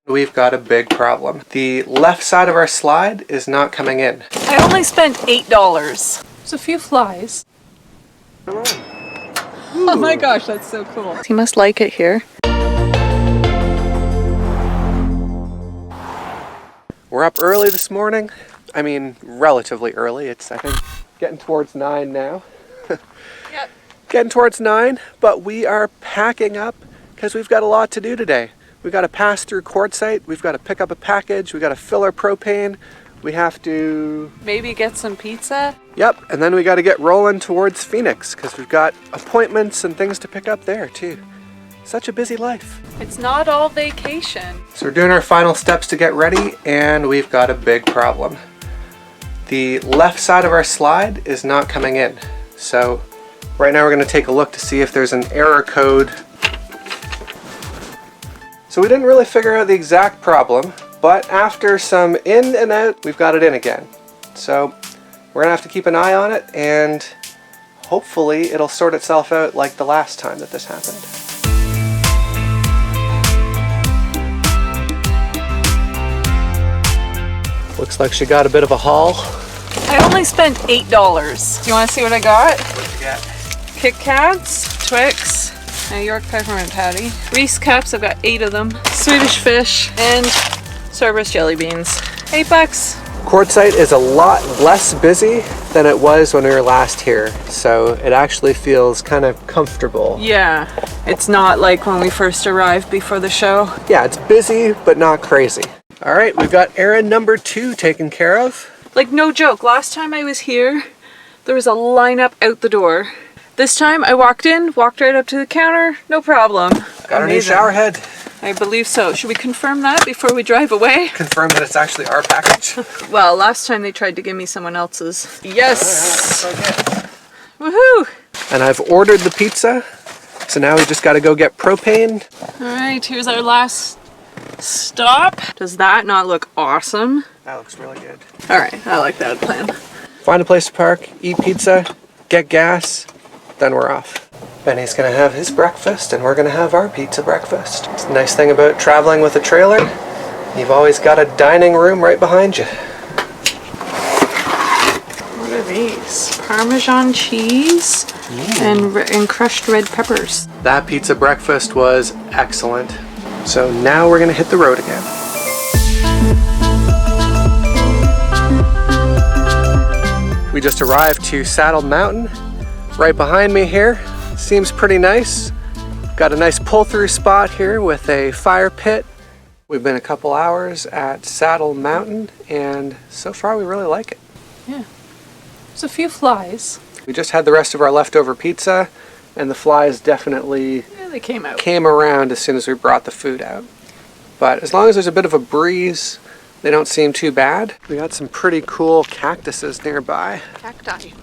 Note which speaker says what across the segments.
Speaker 1: We've got a big problem. The left side of our slide is not coming in.
Speaker 2: I only spent $8. There's a few flies. Oh my gosh, that's so cool. He must like it here.
Speaker 1: We're up early this morning. I mean, relatively early. It's, I think, getting towards 9 now.
Speaker 2: Yep.
Speaker 1: Getting towards 9, but we are packing up because we've got a lot to do today. We've got to pass through Quartzsite. We've got to pick up a package. We've got to fill our propane. We have to...
Speaker 2: maybe get some pizza?
Speaker 1: Yep, and then we got to get rolling towards Phoenix because we've got appointments and things to pick up there too. Such a busy life.
Speaker 2: It's not all vacation.
Speaker 1: So we're doing our final steps to get ready, and we've got a big problem. The left side of our slide is not coming in. So right now we're going to take a look to see if there's an error code. So we didn't really figure out the exact problem, but after some in and out, we've got it in again. So we're gonna have to keep an eye on it, and hopefully it'll sort itself out like the last time that this happened. Looks like she got a bit of a haul.
Speaker 2: I only spent $8. Do you want to see what I got?
Speaker 1: What'd you get?
Speaker 2: Kit Kats, Twix, a York peppermint patty, Reese cups, I've got 8 of them, Swedish fish, and Cerberus jelly beans. $8.
Speaker 1: Quartzsite is a lot less busy than it was when we were last here, so it actually feels kind of comfortable.
Speaker 2: Yeah, it's not like when we first arrived before the show.
Speaker 1: Yeah, it's busy, but not crazy. All right, we've got errand number 2 taken care of.
Speaker 2: Like, no joke, last time I was here, there was a lineup out the door. This time I walked in, walked right up to the counter, no problem.
Speaker 1: Got a new shower head.
Speaker 2: I believe so. Should we confirm that before we drive away?
Speaker 1: Confirm that it's actually our package.
Speaker 2: Well, last time they tried to give me someone else's. Yes!
Speaker 1: Okay.
Speaker 2: Woohoo!
Speaker 1: And I've ordered the pizza, so now we just got to go get propane.
Speaker 2: Alright, here's our last stop. Does that not look awesome?
Speaker 1: That looks really good.
Speaker 2: Alright, I like that plan.
Speaker 1: Find a place to park, eat pizza, get gas, then we're off. Benny's gonna have his breakfast and we're gonna have our pizza breakfast. It's the nice thing about traveling with a trailer. You've always got a dining room right behind you.
Speaker 2: What are these? Parmesan cheese and crushed red peppers.
Speaker 1: That pizza breakfast was excellent. So now we're gonna hit the road again. We just arrived to Saddle Mountain. Right behind me here. Seems pretty nice. Got a nice pull-through spot here with a fire pit. We've been a couple hours at Saddle Mountain, and so far we really like it.
Speaker 2: Yeah. There's a few flies.
Speaker 1: We just had the rest of our leftover pizza, and the flies definitely
Speaker 2: They came out.
Speaker 1: came around as soon as we brought the food out. But as long as there's a bit of a breeze, they don't seem too bad. We got some pretty cool cactuses nearby.
Speaker 2: Cacti.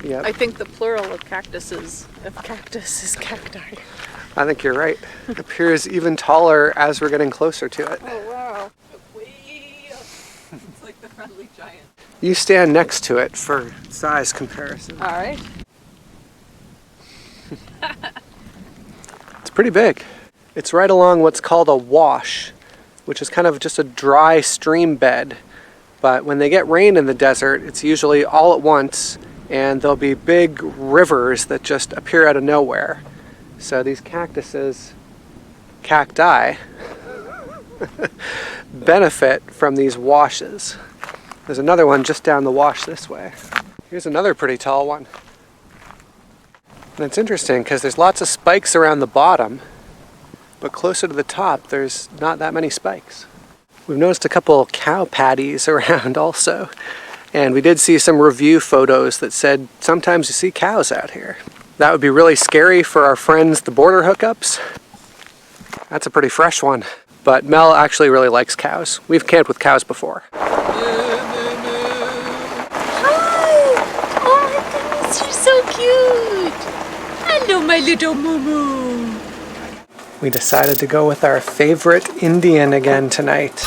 Speaker 1: Yep.
Speaker 2: I think the plural of cactus is cacti.
Speaker 1: I think you're right. It appears even taller as we're getting closer to it.
Speaker 2: Oh wow. Way up. It's like the friendly giant.
Speaker 1: You stand next to it for size comparison.
Speaker 2: Alright.
Speaker 1: It's pretty big. It's right along what's called a wash, which is kind of just a dry stream bed. But when they get rain in the desert, it's usually all at once, and there'll be big rivers that just appear out of nowhere. So these cactuses, cacti, benefit from these washes. There's another one just down the wash this way. Here's another pretty tall one. And it's interesting because there's lots of spikes around the bottom, but closer to the top there's not that many spikes. We've noticed a couple cow patties around also. And we did see some review photos that said sometimes you see cows out here. That would be really scary for our friends, the border hookups. That's a pretty fresh one. But Mel actually really likes cows. We've camped with cows before.
Speaker 2: Hi! Oh my goodness, you're so cute! Hello, my little moo-moo!
Speaker 1: We decided to go with our favorite Indian again tonight.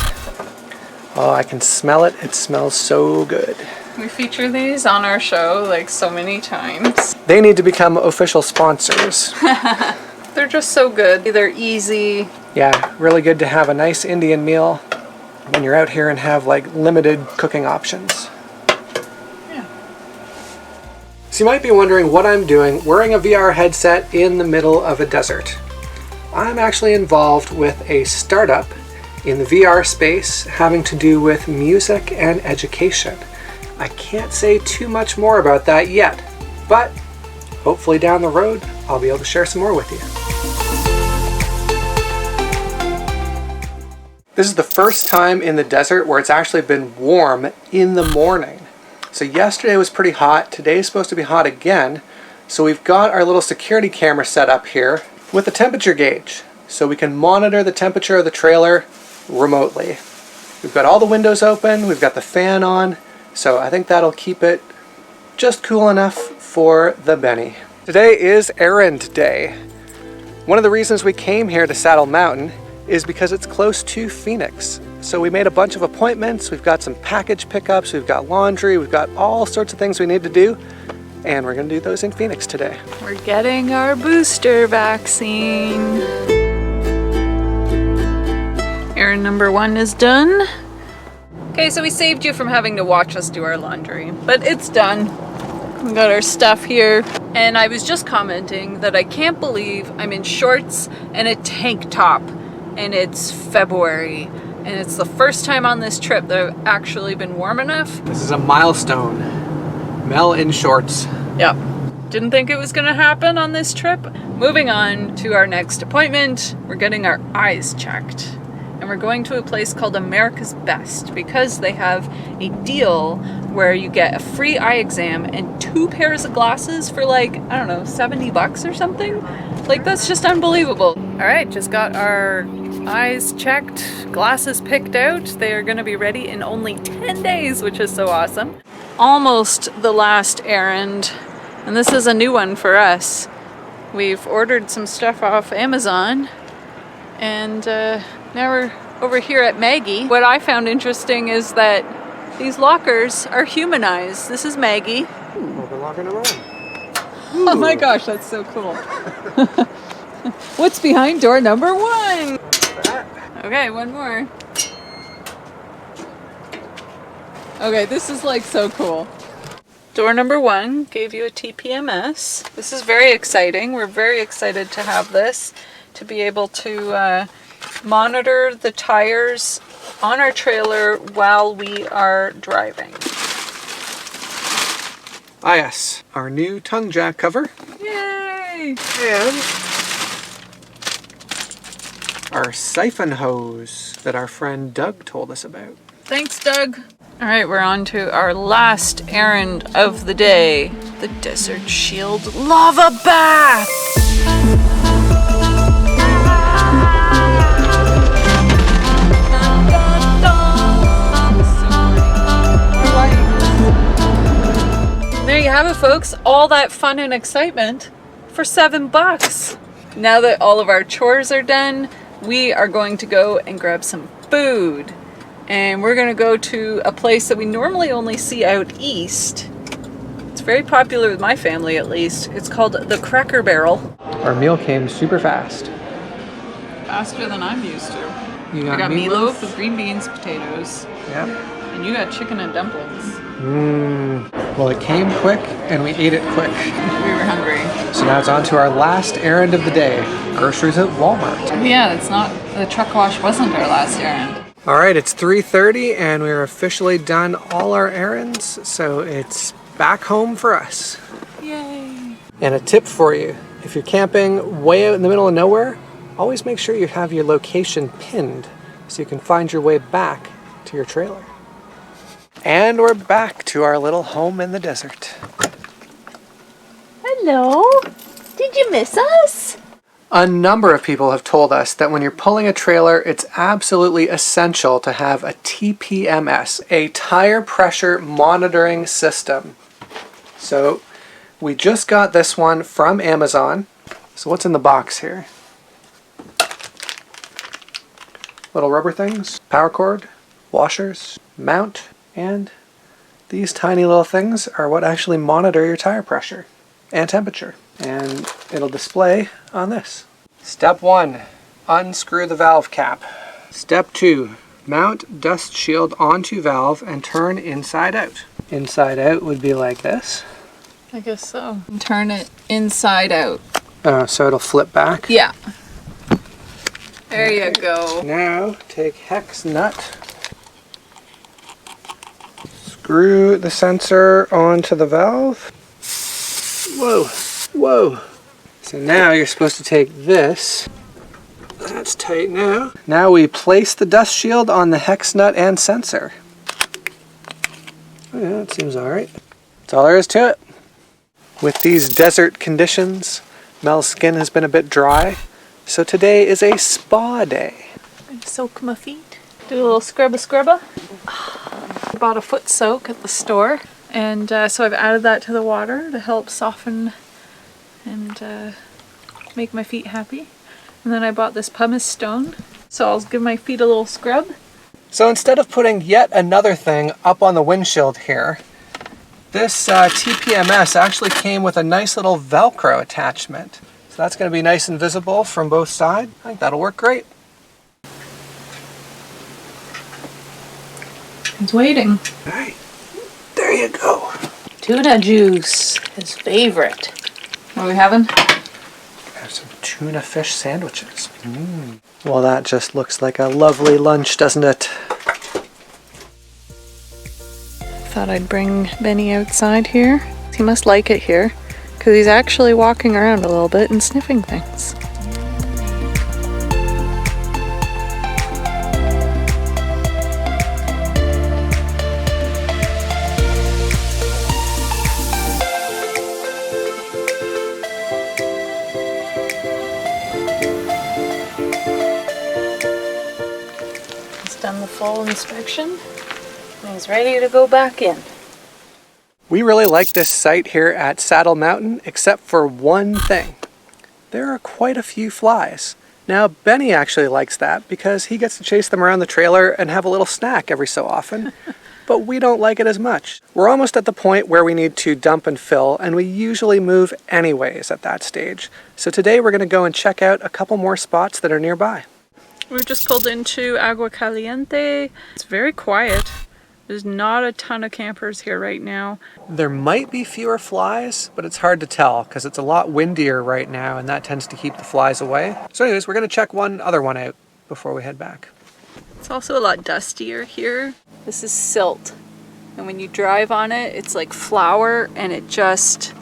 Speaker 1: Oh, I can smell it. It smells so good.
Speaker 2: We feature these on our show like so many times.
Speaker 1: They need to become official sponsors.
Speaker 2: They're just so good. They're easy,
Speaker 1: Yeah, really good to have a nice Indian meal when you're out here and have like limited cooking options.
Speaker 2: Yeah.
Speaker 1: So you might be wondering what I'm doing wearing a VR headset in the middle of a desert. I'm actually involved with a startup in the VR space having to do with music and education. I can't say too much more about that yet, but hopefully down the road I'll be able to share some more with you. This is the first time in the desert where it's actually been warm in the morning. So yesterday was pretty hot, today's supposed to be hot again, so we've got our little security camera set up here with a temperature gauge, so we can monitor the temperature of the trailer remotely. We've got all the windows open, we've got the fan on, so I think that'll keep it just cool enough for the Benny. Today is errand day. One of the reasons we came here to Saddle Mountain is because it's close to Phoenix. So we made a bunch of appointments, we've got some package pickups, we've got laundry, we've got all sorts of things we need to do, and we're gonna do those in Phoenix today.
Speaker 2: We're getting our booster vaccine. Errand number 1 is done. Okay, so we saved you from having to watch us do our laundry, but it's done. We got our stuff here, and I was just commenting that I can't believe I'm in shorts and a tank top, and it's February, and it's the first time on this trip that I've actually been warm enough.
Speaker 1: This is a milestone. Mel in shorts.
Speaker 2: Yep. Didn't think it was gonna happen on this trip. Moving on to our next appointment, we're getting our eyes checked. And we're going to a place called America's Best because they have a deal where you get a free eye exam and 2 pairs of glasses for like, I don't know, $70 or something. Like, that's just unbelievable. All right, just got our eyes checked, glasses picked out. They are gonna be ready in only 10 days, which is so awesome. Almost the last errand, and this is a new one for us. We've ordered some stuff off Amazon, and now we're over here at Maggie. What I found interesting is that these lockers are humanized. This is Maggie.
Speaker 1: Open locker number 1.
Speaker 2: Oh my gosh, that's so cool. What's behind door number 1? Okay, one more. Okay, this is like so cool. Door number 1 gave you a TPMS. This is very exciting. We're very excited to have this, to be able to monitor the tires on our trailer while we are driving.
Speaker 1: Ah yes, our new tongue jack cover.
Speaker 2: Yay!
Speaker 1: And our siphon hose that our friend Doug told us about.
Speaker 2: Thanks, Doug. All right, we're on to our last errand of the day. The Desert Shield Lava Bath! There you have it, folks. All that fun and excitement for $7. Now that all of our chores are done, we are going to go and grab some food. And we're going to go to a place that we normally only see out east. It's very popular with my family, at least. It's called the Cracker Barrel.
Speaker 1: Our meal came super fast.
Speaker 2: Faster than I'm used to.
Speaker 1: You
Speaker 2: I got meatloaf with green beans, potatoes.
Speaker 1: Yep.
Speaker 2: And you got chicken and dumplings.
Speaker 1: Well, it came quick and we ate it quick.
Speaker 2: We were hungry.
Speaker 1: So now it's on to our last errand of the day. Groceries at Walmart.
Speaker 2: Yeah, it's not, the truck wash wasn't our last errand.
Speaker 1: All right, it's 3:30 and we're officially done all our errands. So it's back home for us.
Speaker 2: Yay.
Speaker 1: And a tip for you, if you're camping way out in the middle of nowhere, always make sure you have your location pinned so you can find your way back to your trailer. And we're back to our little home in the desert.
Speaker 2: Hello. Did you miss us?
Speaker 1: A number of people have told us that when you're pulling a trailer, it's absolutely essential to have a TPMS, a tire pressure monitoring system. So we just got this one from Amazon. So what's in the box here? Little rubber things, power cord, washers, mount, and these tiny little things are what actually monitor your tire pressure and temperature. And it'll display on this. Step 1, Unscrew the valve cap. Step 2. Mount dust shield onto valve and turn inside out. Inside out would be like this.
Speaker 2: I guess so. Turn it inside out.
Speaker 1: So it'll flip back.
Speaker 2: Yeah. There you go.
Speaker 1: Now take hex nut. Screw the sensor onto the valve. Whoa, whoa. So now you're supposed to take this. That's tight now. Now we place the dust shield on the hex nut and sensor. Oh yeah, that seems alright. That's all there is to it. With these desert conditions, Mel's skin has been a bit dry, so today is a spa day.
Speaker 2: And soak my feet. Do a little scrubba. I bought a foot soak at the store, and so I've added that to the water to help soften and make my feet happy. And then I bought this pumice stone, so I'll give my feet a little scrub.
Speaker 1: So instead of putting yet another thing up on the windshield here, this TPMS actually came with a nice little Velcro attachment. So that's going to be nice and visible from both sides. I think that'll work great.
Speaker 2: He's waiting.
Speaker 1: All right, there you go.
Speaker 2: Tuna juice, his favorite. What are we having?
Speaker 1: Have some tuna fish sandwiches. Well, that just looks like a lovely lunch, doesn't it?
Speaker 2: Thought I'd bring Benny outside here. He must like it here, because he's actually walking around a little bit and sniffing things. He's done the full inspection. He's ready to go back in.
Speaker 1: We really like this site here at Saddle Mountain, except for one thing. There are quite a few flies. Now, Benny actually likes that because he gets to chase them around the trailer and have a little snack every so often, but we don't like it as much. We're almost at the point where we need to dump and fill, and we usually move anyways at that stage. So today we're going to go and check out a couple more spots that are nearby.
Speaker 2: We've just pulled into Agua Caliente. It's very quiet. There's not a ton of campers here right now.
Speaker 1: There might be fewer flies, but it's hard to tell because it's a lot windier right now and that tends to keep the flies away. So anyways, we're going to check one other one out before we head back.
Speaker 2: It's also a lot dustier here. This is silt. And when you drive on it, it's like flour and it just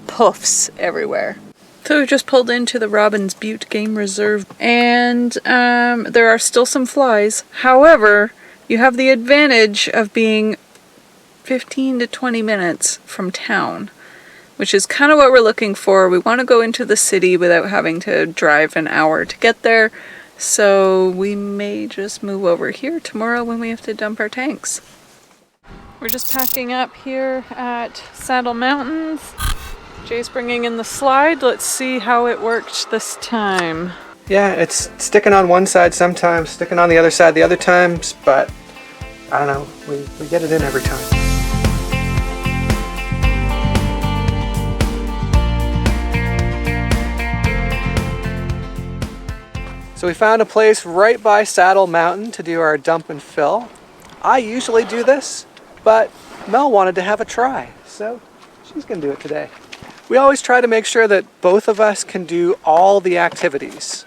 Speaker 2: puffs everywhere. So we've just pulled into the Robbins Butte Game Reserve and there are still some flies. However, you have the advantage of being 15 to 20 minutes from town, which is kind of what we're looking for. We want to go into the city without having to drive an hour to get there, so we may just move over here tomorrow when we have to dump our tanks. We're just packing up here at Saddle Mountains. Jay's bringing in the slide. Let's see how it worked this time.
Speaker 1: Yeah, it's sticking on one side sometimes, sticking on the other side the other times, but I don't know, we get it in every time. So we found a place right by Saddle Mountain to do our dump and fill. I usually do this, but Mel wanted to have a try, so she's gonna do it today. We always try to make sure that both of us can do all the activities.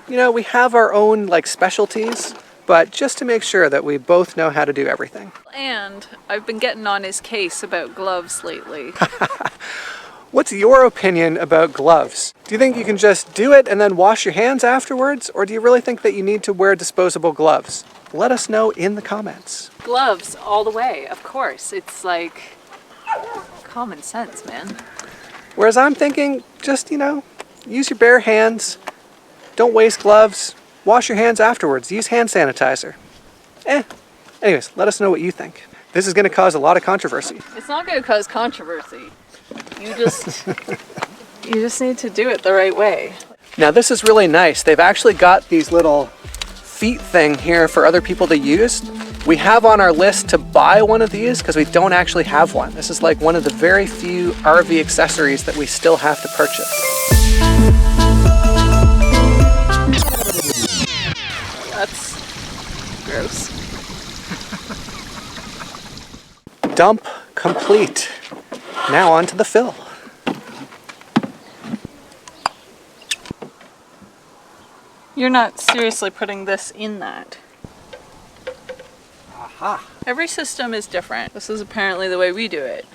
Speaker 1: You know, we have our own specialties, but just to make sure that we both know how to do everything.
Speaker 2: And I've been getting on his case about gloves lately.
Speaker 1: What's your opinion about gloves? Do you think you can just do it and then wash your hands afterwards, or do you really think that you need to wear disposable gloves? Let us know in the comments.
Speaker 2: Gloves all the way, of course. It's like common sense, man.
Speaker 1: Whereas I'm thinking, just, use your bare hands. Don't waste gloves. Wash your hands afterwards. Use hand sanitizer. Anyways, let us know what you think. This is going to cause a lot of controversy.
Speaker 2: It's not going to cause controversy. You just need to do it the right way.
Speaker 1: Now this is really nice. They've actually got these little feet thing here for other people to use. We have on our list to buy one of these because we don't actually have one. This is like one of the very few RV accessories that we still have to purchase.
Speaker 2: gross.
Speaker 1: Dump complete. Now on to the fill.
Speaker 2: You're not seriously putting this in that.
Speaker 1: Aha.
Speaker 2: Every system is different. This is apparently the way we do it.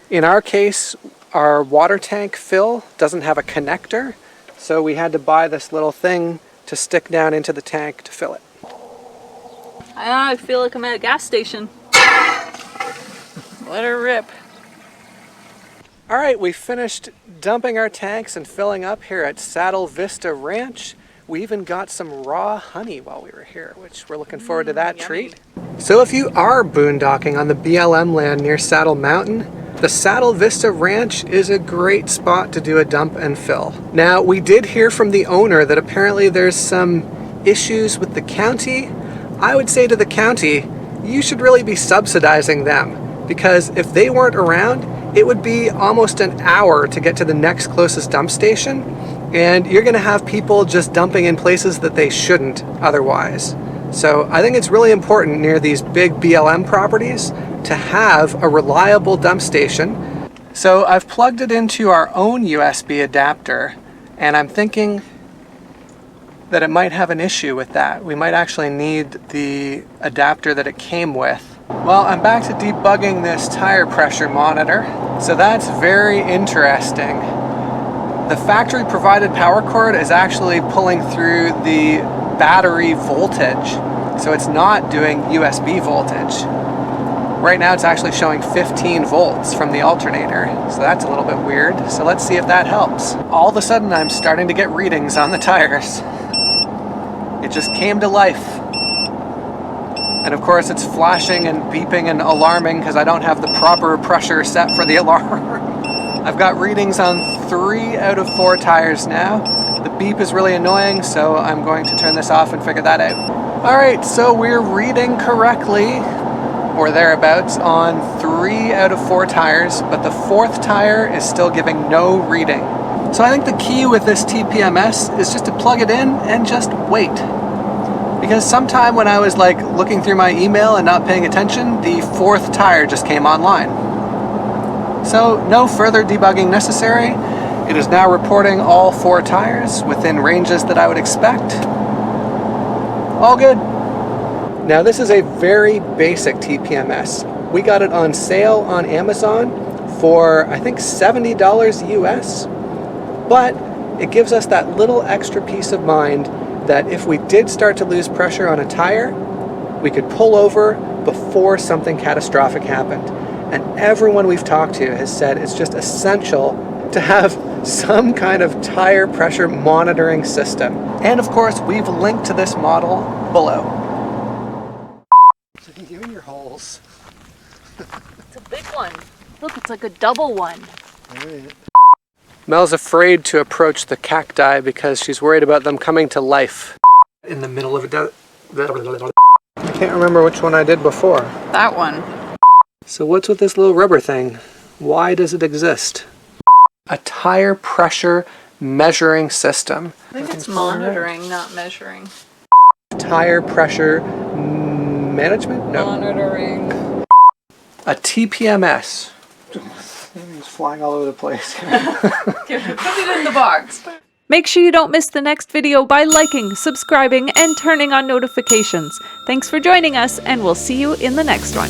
Speaker 1: In our case, our water tank fill doesn't have a connector, so we had to buy this little thing to stick down into the tank to fill it.
Speaker 2: I feel like I'm at a gas station. Let her rip.
Speaker 1: All right, we finished dumping our tanks and filling up here at Saddle Vista Ranch. We even got some raw honey while we were here, which we're looking forward to that
Speaker 2: yummy.
Speaker 1: treat. So if you are boondocking on the BLM land near Saddle Mountain, the Saddle Vista Ranch is a great spot to do a dump and fill. Now, we did hear from the owner that apparently there's some issues with the county. I would say to the county, you should really be subsidizing them, because if they weren't around, it would be almost an hour to get to the next closest dump station, and you're gonna have people just dumping in places that they shouldn't otherwise. So I think it's really important near these big BLM properties to have a reliable dump station. So I've plugged it into our own USB adapter, and I'm thinking that it might have an issue with that. We might actually need the adapter that it came with. Well, I'm back to debugging this tire pressure monitor, so that's very interesting. The factory provided power cord is actually pulling through the battery voltage, so it's not doing USB voltage. Right now it's actually showing 15 volts from the alternator, so that's a little bit weird. So let's see if that helps. All of a sudden I'm starting to get readings on the tires. It just came to life. And of course it's flashing and beeping and alarming because I don't have the proper pressure set for the alarm. I've got readings on 3 out of 4 tires now. The beep is really annoying, so I'm going to turn this off and figure that out. All right, so we're reading correctly, or thereabouts, on 3 out of 4 tires, but the 4th tire is still giving no reading. So I think the key with this TPMS is just to plug it in and just wait. Because sometime when I was like looking through my email and not paying attention, the 4th tire just came online. So no further debugging necessary. It is now reporting all 4 tires within ranges that I would expect. All good. Now this is a very basic TPMS. We got it on sale on Amazon for I think $70 US, but it gives us that little extra peace of mind that if we did start to lose pressure on a tire, we could pull over before something catastrophic happened. And everyone we've talked to has said it's just essential to have some kind of tire pressure monitoring system. And of course, we've linked to this model below. You and your holes.
Speaker 2: It's a big one. Look, it's like a double one.
Speaker 1: Right. Mel's afraid to approach the cacti because she's worried about them coming to life. In the middle of a I can't remember which one I did before.
Speaker 2: That one.
Speaker 1: So what's with this little rubber thing? Why does it exist? A tire pressure measuring system.
Speaker 2: I think it's monitoring, not measuring.
Speaker 1: Tire pressure management? No.
Speaker 2: Monitoring.
Speaker 1: A TPMS. It's flying all over the place.
Speaker 2: Put it in the box. Make sure you don't miss the next video by liking, subscribing, and turning on notifications. Thanks for joining us, and we'll see you in the next one.